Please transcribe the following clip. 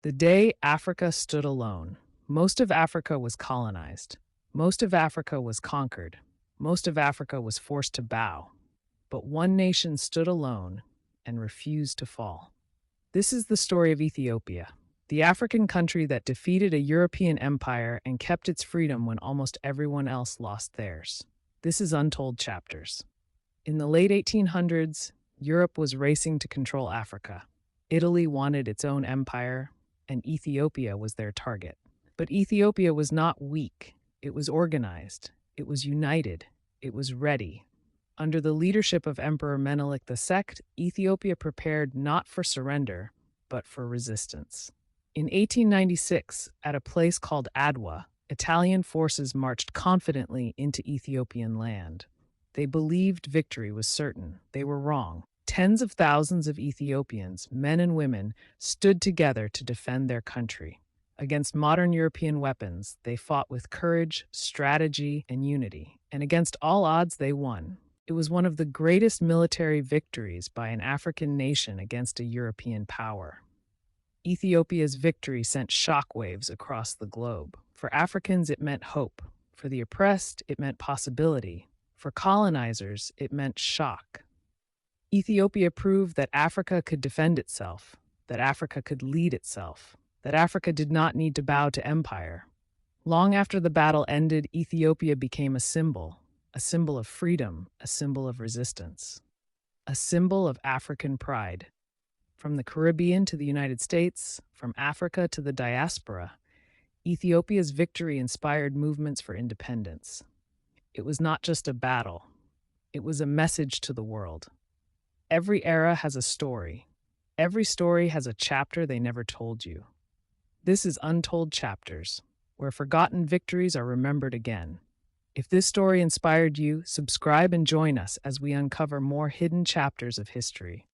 The day Africa stood alone. Most of Africa was colonized. Most of Africa was conquered. Most of Africa was forced to bow. But one nation stood alone and refused to fall. This is the story of Ethiopia, the African country that defeated a European empire and kept its freedom when almost everyone else lost theirs. This is Untold Chapters. In the late 1800s, Europe was racing to control Africa. Italy wanted its own empire, and Ethiopia was their target. But Ethiopia was not weak. It was organized. It was united. It was ready. Under the leadership of Emperor Menelik II, Ethiopia prepared not for surrender, but for resistance. In 1896, at a place called Adwa, Italian forces marched confidently into Ethiopian land. They believed victory was certain. They were wrong. Tens of thousands of Ethiopians, men and women, stood together to defend their country. Against modern European weapons, they fought with courage, strategy, and unity. And against all odds, they won. It was one of the greatest military victories by an African nation against a European power. Ethiopia's victory sent shockwaves across the globe. For Africans, it meant hope. For the oppressed, it meant possibility. For colonizers, it meant shock. Ethiopia proved that Africa could defend itself, that Africa could lead itself, that Africa did not need to bow to empire. Long after the battle ended, Ethiopia became a symbol of freedom, a symbol of resistance, a symbol of African pride. From the Caribbean to the United States, from Africa to the diaspora, Ethiopia's victory inspired movements for independence. It was not just a battle, it was a message to the world. Every era has a story. Every story has a chapter they never told you. This is Untold Chapters, where forgotten victories are remembered again. If this story inspired you, subscribe and join us as we uncover more hidden chapters of history.